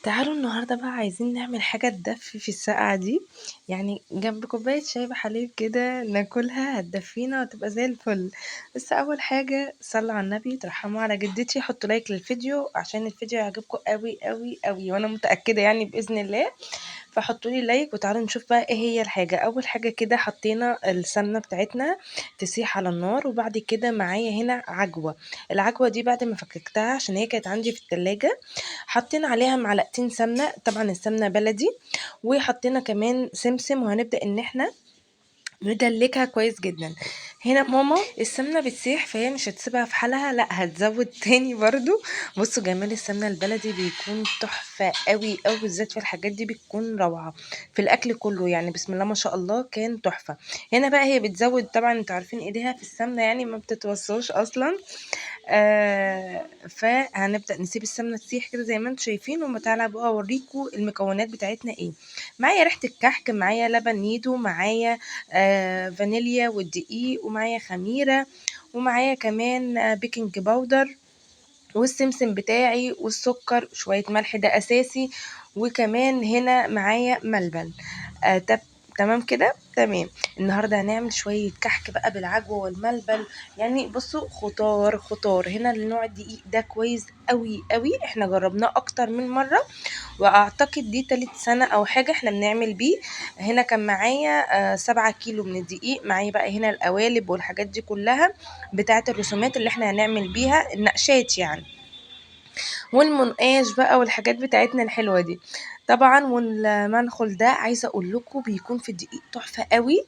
تعالوا النهارده بقى عايزين نعمل حاجة تدفي في السقعة دي، يعني جنب كوباية شاي بحليب كده ناكلها هتدفينا وتبقى زي الفل. بس أول حاجة صلوا على النبي ترحموا على جدتي، حطوا لايك للفيديو عشان الفيديو يعجبكم قوي قوي قوي وأنا متأكدة يعني بإذن الله. فحطوا لي لايك وتعالوا نشوف بقى ايه هي الحاجة. اول حاجة كده حطينا السمنة بتاعتنا تسيح على النار، وبعد كده معايا هنا عجوة. العجوة دي بعد ما فككتها عشان هي كانت عندي في التلاجة، حطينا عليها معلقتين سمنة، طبعا السمنة بلدي، وحطينا كمان سمسم، وهنبدأ ان احنا ندلكها كويس جدا. هنا ماما السمنة بتسيح فهي مش هتسيبها في حالها، لا هتزود تاني برضو. بصوا جمال السمنة البلدي بيكون تحفة قوي قوي، بالذات في الحاجات دي بتكون روعة في الاكل كله، يعني بسم الله ما شاء الله كان تحفة. هنا بقى هي بتزود، طبعا انتوا عارفين ايديها في السمنة يعني ما بتتوصوش اصلا. فهنبدأ نسيب السمنة تسيح كده زي ما انتم شايفين، وما تعالى بقى اوريكم المكونات بتاعتنا ايه. معايا ريحة الكحك، معايا لبن نيدو، معايا فانيليا والدقيق، ومعايا خميرة، ومعايا كمان بيكنج باودر، والسمسم بتاعي والسكر، شوية ملح ده أساسي، وكمان هنا معايا ملبن. تمام كده تمام. النهارده هنعمل شوية كحك بقى بالعجوة والملبن، يعني بصوا خطار خطار. هنا النوع الدقيق ده كويس قوي قوي، احنا جربناه اكتر من مرة، واعتقد دي تالت سنة او حاجة احنا بنعمل بيه. هنا كان معايا 7 كيلو من الدقيق. معايا بقى هنا القوالب والحاجات دي كلها بتاعة الرسومات اللي احنا هنعمل بيها النقشات يعني، والمنقاش بقى والحاجات بتاعتنا الحلوة دي طبعا. والمنخل ده عايزه اقول لكم بيكون في الدقيق تحفه قوي.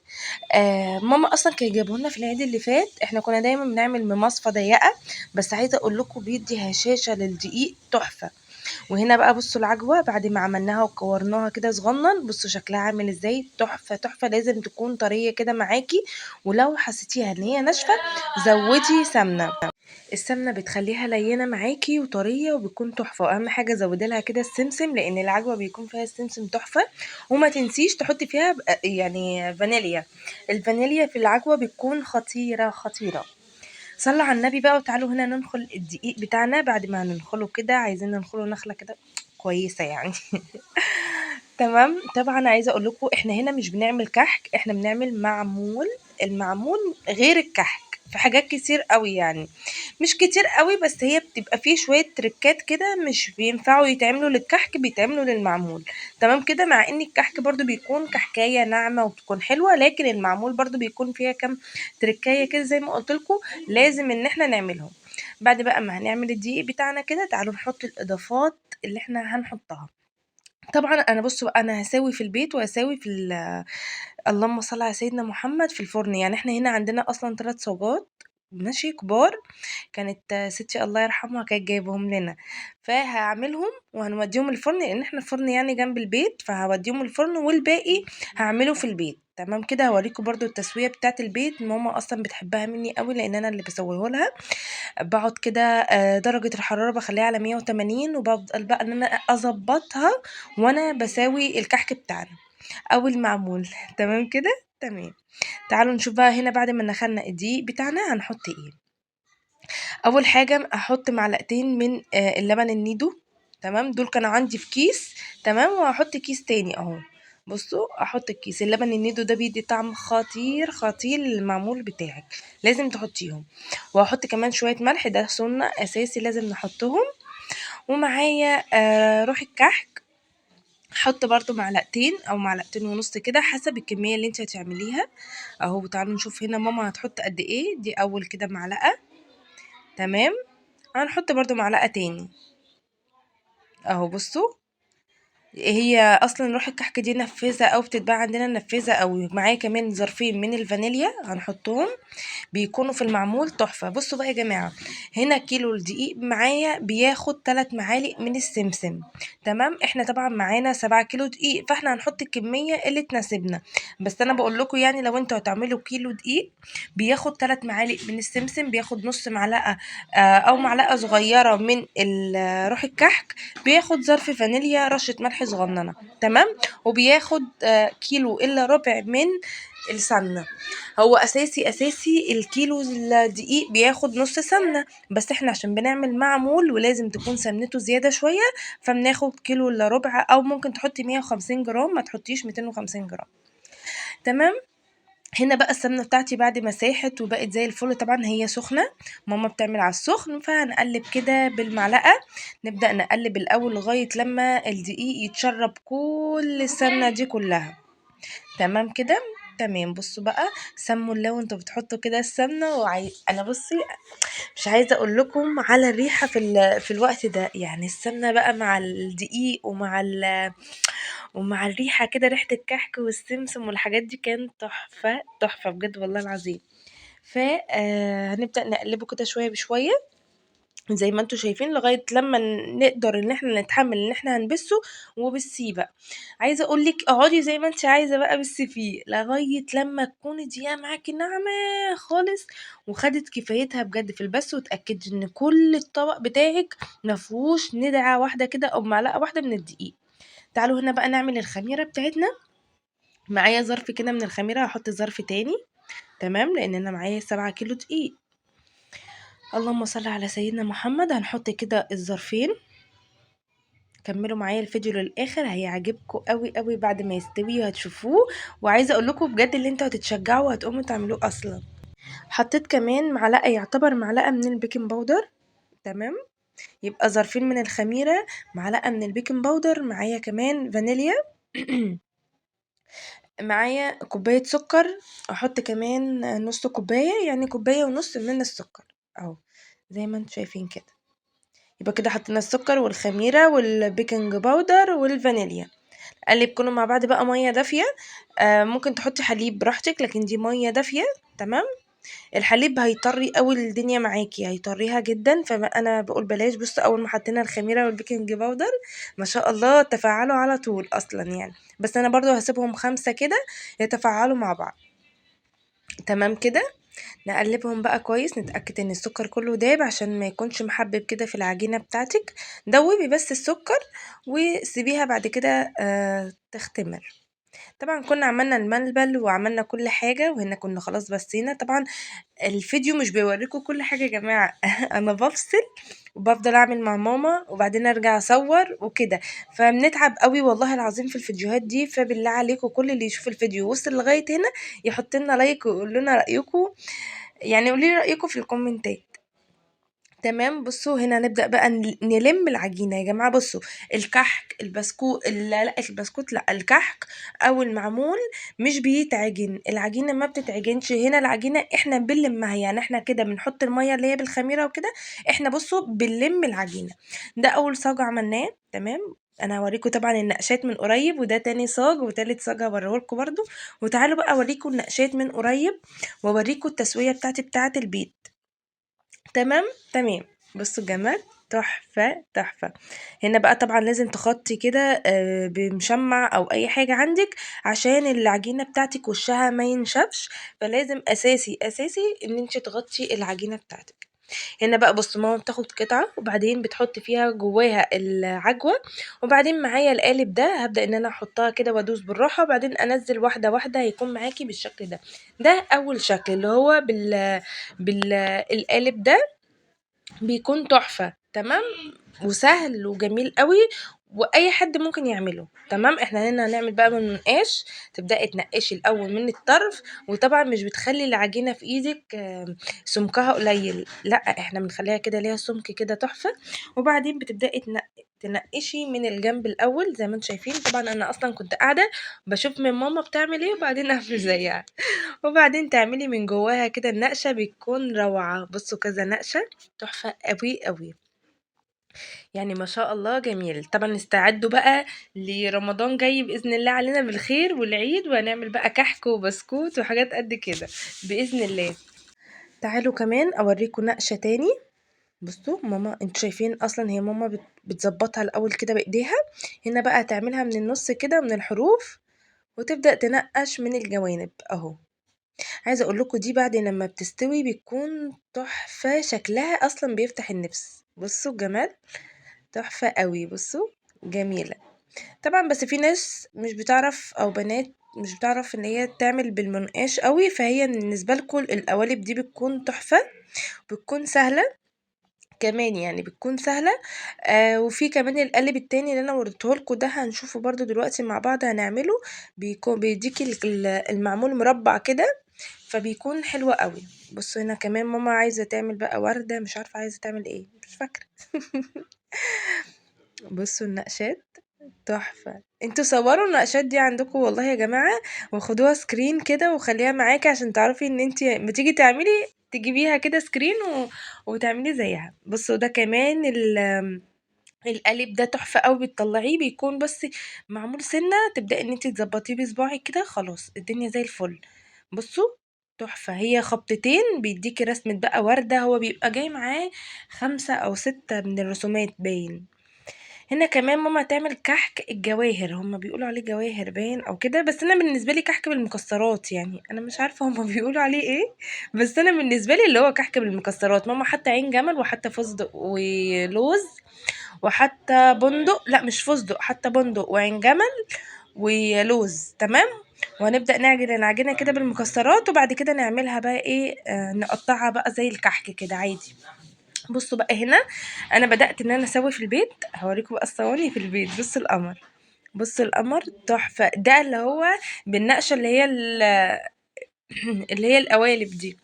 ماما اصلا كانت جايبه لنا في العيد اللي فات، احنا كنا دايما بنعمل بمصفى ضيقه، بس عايزه اقول لكم بيدي هشاشه للدقيق تحفه. وهنا بقى بصوا العجوه بعد ما عملناها وكورناها كده صغنن، بصوا شكلها عامل ازاي، تحفه تحفه. لازم تكون طريه كده معاكي، ولو حسيتيها ان هي ناشفه زودي سمنه. السمنة بتخليها لينة معاكي وطرية وبتكون تحفة. واهم حاجة زودي لها كده السمسم، لان العجوة بيكون فيها السمسم تحفة. وما تنسيش تحطي فيها يعني فانيليا. الفانيليا في العجوة بتكون خطيرة خطيرة. صلوا على النبي بقى وتعالوا هنا ننخل الدقيق بتاعنا. بعد ما ننخله كده عايزين ننخله نخلة كده كويسة يعني. تمام. طبعا عايزة اقول لكم احنا هنا مش بنعمل كحك، احنا بنعمل معمول. المعمول غير الكحك في حاجات كتير قوي يعني، مش كتير قوي، بس هي بتبقى فيه شوية تركات كده مش بينفعوا يتعملوا للكحك، بيتعملوا للمعمول. تمام كده. مع ان الكحك برضو بيكون كحكاية ناعمة وبتكون حلوة، لكن المعمول برضو بيكون فيها كام تركاية كده زي ما قلت لكم لازم ان احنا نعملهم. بعد بقى ما هنعمل الدقيق بتاعنا كده، تعالوا نحط الاضافات اللي احنا هنحطها. طبعا انا بصوا بقى انا هساوي في البيت وهساوي في اللهم صل على سيدنا محمد في الفرن. يعني احنا هنا عندنا اصلا 3 صاجات ماشي كبار، كانت ستي الله يرحمها كانت جايبهم لنا، فهعملهم وهنوديهم الفرن لان احنا الفرن يعني جنب البيت، فهوديهم الفرن والباقي هعمله في البيت. تمام كده. هوريكم برضو التسويه بتاعه البيت، ماما اصلا بتحبها مني قوي لان انا اللي بسويه لها. باقعد كده درجة الحرارة باخلّيها على 180، وبافضل بقى إن أنا أضبّطها وأنا باساوي الكحك بتاعنا أو المعمول. تمام كده؟ تمام. تعالوا نشوف بقى هنا بعد ما نخلنا الدقيق بتاعنا هنحط إيه. أول حاجة هاحط معلقتين من اللبن النيدو. تمام، دول كانوا عندي في كيس. تمام، وهاحط كيس تاني أهو. بصوا احط الكيس اللبن النيدو ده بيدي طعم خطير خطير للمعمول بتاعك، لازم تحطيهم. وهحط كمان شوية ملح، ده سنة اساسي لازم نحطهم. ومعايا روح الكحك، حط برضو معلقتين او معلقتين ونص كده حسب الكمية اللي انت هتعمليها. اهو تعالوا نشوف هنا ماما هتحط قد ايه. دي اول كده معلقة. تمام. هنحط برضو معلقة تاني اهو. بصوا هي اصلا روح الكحك دي نفاذة او بتتباع عندنا نفاذة، او معايا كمان ظرفين من الفانيليا هنحطهم بيكونوا في المعمول تحفة. بصوا بقى يا جماعة، هنا كيلو الدقيق معايا بياخد 3 معالق من السمسم. تمام. احنا طبعا معانا 7 كيلو دقيق، فاحنا هنحط الكمية اللي تناسبنا. بس انا بقول لكم يعني لو انتوا هتعملوا كيلو دقيق بياخد 3 معالق من السمسم، بياخد نص معلقة او معلقة صغيرة من روح الكحك، بياخد ظرف فانيليا، رشة ملح صغننة. تمام. وبياخد كيلو الا ربع من السمنة. هو اساسي الكيلو الدقيق بياخد نص سمنه، بس احنا عشان بنعمل معمول ولازم تكون سمنته زياده شويه، فبناخد كيلو الا ربع، او ممكن تحطي 150 جرام، ما تحطيش 250 جرام. تمام. هنا بقى السمنه بتاعتي بعد ما ساحت وبقت زي الفل، طبعا هي سخنه، ماما بتعمل على السخن، فهنقلب كده بالمعلقه. نبدا نقلب الاول لغايه لما الدقيق يتشرب كل السمنه دي كلها. تمام كده. تمام. بصوا بقى، سموا الله وانتوا بتحطوا كده السمنه، انا بصي مش عايزه اقول لكم على الريحه في الوقت ده، يعني السمنه بقى مع الدقيق ومع الريحه كده، ريحه الكحك والسمسم والحاجات دي كانت تحفه تحفه بجد والله العظيم. هنبدا نقلبه كده شويه بشويه زي ما انتوا شايفين، لغايه لما نقدر ان احنا نتحمل ان احنا هنبسه. وبسيه بقى، عايزه اقول لك اقعدي زي ما انت عايزه بقى، بس فيه لغايه لما تكون الدقيقه معاكي ناعمه خالص وخدت كفايتها بجد في البس، وتاكدي ان كل الطبق بتاعك مفهوش ندعه واحده كده او معلقه واحده من الدقيق. تعالوا هنا بقى نعمل الخميره بتاعتنا. معايا ظرف كده من الخميره، هحط ظرف تاني. تمام، لان انا معايا 7 كيلو دقيق. اللهم صل على سيدنا محمد. هنحط كده الظرفين. كملوا معايا الفيديو للاخر، هيعجبكم قوي قوي بعد ما يستوي وهتشوفوه. وعايزه اقول لكم بجد اللي انتوا هتتشجعوا وهتقوموا تعملوه اصلا. حطيت كمان معلقه، يعتبر معلقه من البيكنج باودر. تمام. يبقى ظرفين من الخميره، معلقه من البيكنج باودر، معايا كمان فانيليا. معايا كوبايه سكر. احط كمان نص كوبايه، يعني كوبايه ونص من السكر اهو، زي ما انتوا شايفين كده. يبقى كده حطينا السكر والخميره والبيكنج باودر والفانيليا. قلب كله مع بعض بقى ميه دافيه. ممكن تحطي حليب براحتك، لكن دي ميه دافيه. تمام. الحليب هيطري قوي الدنيا معاكي، هيطريها جدا، فانا بقول بلاش. بص، اول ما حطينا الخميره والبيكنج باودر ما شاء الله تفاعلوا على طول اصلا يعني. بس انا برضو هسيبهم 5 كده يتفاعلوا مع بعض. تمام كده. نقلبهم بقى كويس، نتأكد ان السكر كله داب عشان ما يكونش محبب كده في العجينة بتاعتك. دوبي بس السكر وسيبيها بعد كده تختمر. طبعا كنا عملنا الملبل وعملنا كل حاجة، وهنا كنا خلاص بسينا. طبعا الفيديو مش بيوريكم كل حاجة يا جماعة. انا بفصل وبفضل اعمل مع ماما وبعدين ارجع اصور وكده، فبنتعب قوي والله العظيم في الفيديوهات دي. فبالله عليكم كل اللي يشوف الفيديو وصل لغاية هنا يحط لنا لايك ويقول لنا رأيكم، يعني قولي لي رأيكم في الكومنتات. تمام. بصوا هنا نبدأ بقى نلم العجينة يا جماعة. بصوا، الكحك البسكوت، لا البسكوت لا، الكحك او المعمول مش بيتعجن، العجينة ما بتتعجنش. هنا العجينة احنا بنلمها، يعني احنا كده بنحط المية اللي هي بالخميرة وكده، احنا بصوا بنلم العجينة. ده اول صاج عملناه. تمام. انا هوريكم طبعا النقشات من قريب، وده تاني صاج وتالت صاج هوريهولكم برضو. وتعالوا بقى اوريكم النقشات من قريب، واوريكم التسوية بتاعت البيت. تمام. تمام. بصوا الجمال، تحفة تحفة. هنا بقى طبعا لازم تغطي كده بمشمع او اي حاجة عندك، عشان العجينة بتاعتك وشها ما ينشفش. فلازم اساسي ان انت تغطي العجينة بتاعتك. هنا بقى بص، ماما بتاخد قطعة وبعدين بتحط فيها جواها العجوة، وبعدين معايا القالب ده هبدأ ان انا احطها كده وادوس بالراحة، وبعدين انزل واحدة واحدة هيكون معاكي بالشكل ده. ده اول شكل اللي هو بالقالب ده، بيكون تحفة. تمام. وسهل وجميل قوي، واي حد ممكن يعمله. تمام. احنا هنا هنعمل بقى من المنقاش. تبداي تنقشي الاول من الطرف، وطبعا مش بتخلي العجينه في ايدك سمكها قليل، لا احنا بنخليها كده ليها سمك كده تحفه. وبعدين بتبداي تنقشي من الجنب الاول زي ما انتم شايفين. طبعا انا اصلا كنت قاعده بشوف من ماما بتعمل ايه وبعدين اعمل زيها. وبعدين تعملي من جواها كده النقشه، بتكون روعه. بصوا كذا نقشه، تحفه قوي قوي، يعني ما شاء الله جميل. طبعا استعدوا بقى لرمضان جاي بإذن الله علينا بالخير والعيد، وهنعمل بقى كحك وبسكوت وحاجات قد كده بإذن الله. تعالوا كمان اوريكم نقشة تاني. بصوا ماما، انتوا شايفين اصلا هي ماما بتظبطها الاول كده بايديها. هنا بقى هتعملها من النص كده من الحروف، وتبدأ تنقش من الجوانب اهو. عايزه اقول لكم دي بعد لما بتستوي بتكون تحفة، شكلها اصلا بيفتح النفس. بصوا الجمال، تحفة قوي. بصوا، جميلة. طبعا بس في ناس مش بتعرف او بنات مش بتعرف ان هي تعمل بالمنقاش قوي، فهي بالنسبه لكم القوالب دي بتكون تحفه، بتكون سهله كمان، يعني بتكون سهله. وفي كمان القالب التاني اللي انا وريته لكم ده، هنشوفه برضو دلوقتي مع بعض هنعمله. بيكون بيديكي المعمول مربع كده، فبيكون حلو قوي. بصوا هنا كمان ماما عايزه تعمل بقى ورده، مش عارفه عايزه تعمل ايه، مش فاكره. بصوا النقشات تحفة. انتوا صوروا النقشات دي عندكم والله يا جماعة، وخدوها سكرين كده وخليها معاكي عشان تعرفي ان انتي ما تيجي تعملي تجيبيها كده سكرين وتعملي زيها. بصوا ده كمان القالب ده تحفة قوي، بتطلعيه بيكون بس معمول سنة، تبدأي ان انتي تظبطيه بصباعك كده، خلاص الدنيا زي الفل. بصوا تحفة، هي خبطتين بيديكي رسمة بقى وردة، هو بيبقى جاي معاه 5 أو 6 من الرسومات باين. هنا كمان ماما تعمل كحك الجواهر، هما بيقولوا عليه جواهر باين او كده، بس انا بالنسبه لي كحك بالمكسرات، يعني انا مش عارفه هما بيقولوا عليه ايه، بس انا بالنسبه لي اللي هو كحك بالمكسرات. ماما حتى عين جمل وحتى فستق ولوز وحتى بندق، لا مش فستق، حتى بندق وعين جمل ولوز، تمام. وهنبدأ نعجن العجينة كده بالمكسرات، وبعد كده نعملها بقى ايه، نقطعها بقى زي الكحك كده عادي. بصوا بقى هنا انا بدأت ان انا اسوي في البيت، هوريكم بقى الصواني في البيت. بصوا القمر، بصوا القمر تحفة، ده اللي هو بالنقشة اللي هي اللي هي القوالب دي.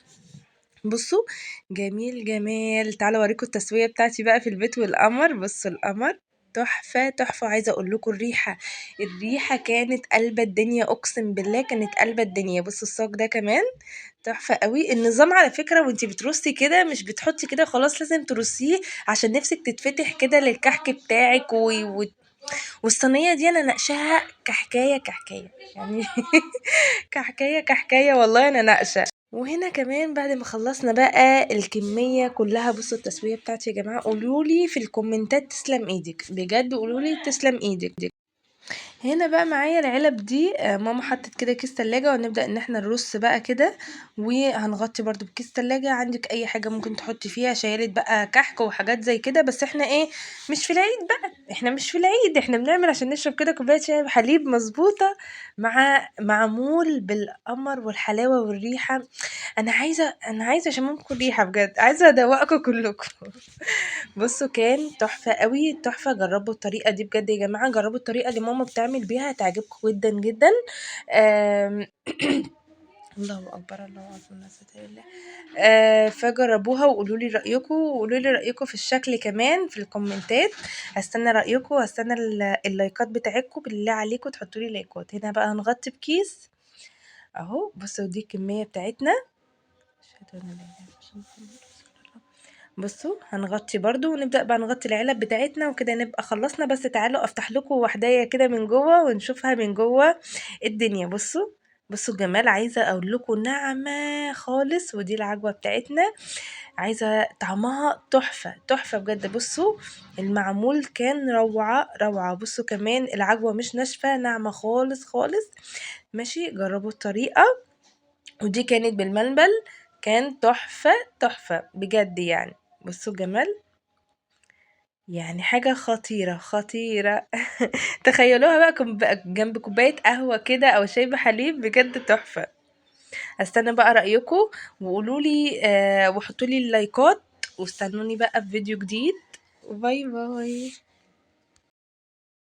بصوا جميل جمال. تعالوا اوريكم التسوية بتاعتي بقى في البيت والقمر. بصوا القمر تحفة تحفة، عايزة اقول لكم الريحة كانت قلبة الدنيا، اقسم بالله كانت قلبة الدنيا. بصوا الصاج ده كمان تحفة قوي. النظام على فكرة وانتي بترصي كده، مش بتحطي كده خلاص، لازم ترصيه عشان نفسك تتفتح كده للكحك بتاعك والصينية دي انا نقشاها كحكاية كحكاية يعني. كحكاية كحكاية والله انا نقشة. وهنا كمان بعد ما خلصنا بقى الكمية كلها، بصوا التسوية بتاعتي يا جماعة، قولولي في الكومنتات تسلم ايدك بجد، قولولي تسلم ايدك. هنا بقى معايا العلب دي، ماما حطت كده كيس تلاجة، وهنبدأ ان احنا نرص بقى كده، وهنغطي برضو بكيس تلاجة. عندك اي حاجة ممكن تحطي فيها شايلة بقى كحك وحاجات زي كده، بس احنا ايه، مش في العيد بقى، احنا مش في العيد، احنا بنعمل عشان نشرب كده كوباية شاي بحليب مظبوطة، معمول بالقمر والحلاوة والريحة. انا عايزة اشممكم ريحة بجد، عايزة ادوقكم كلكم. بصوا كان تحفة قوي تحفة، جربوا الطريقة دي بجد يا جماعة، جربوا الطريقة اللي ماما بتعمل بيها هتعجبكم جدا جدا. آم، الله اكبر، الله اكبر، لا إله إلا الله. فجربوها وقولوا لي رايكم، وقولوا لي رايكم في الشكل كمان في الكومنتات. هستنى رايكم، وهستنى اللايكات بتاعتكم، بالله عليكم تحطوا لي لايكات. هنا بقى هنغطي بكيس اهو. بصوا دي الكميه بتاعتنا. أشهد أن لا إله إلا الله. بصوا هنغطي برضو، ونبدأ بقى نغطي العلب بتاعتنا وكده نبقى خلصنا. بس تعالوا افتح لكم وحدايه كده من جوه ونشوفها من جوه الدنيا. بصوا الجمال، عايزه اقول لكم ناعمه خالص، ودي العجوه بتاعتنا، عايزه طعمها تحفه تحفه بجد. بصوا المعمول كان روعه روعه. بصوا كمان العجوه مش ناشفه، ناعمه خالص خالص. ماشي، جربوا الطريقه. ودي كانت بالمنبل، كان تحفة تحفة بجد يعني. بصوا الجمال، يعني حاجة خطيرة خطيرة. تخيلوها بقى جنب كوباية قهوة كده أو شاي بحليب، بجد تحفة. استنى بقى رأيكم، وقولولي وحطولي اللايكات، واستنوني بقى في فيديو جديد. باي باي.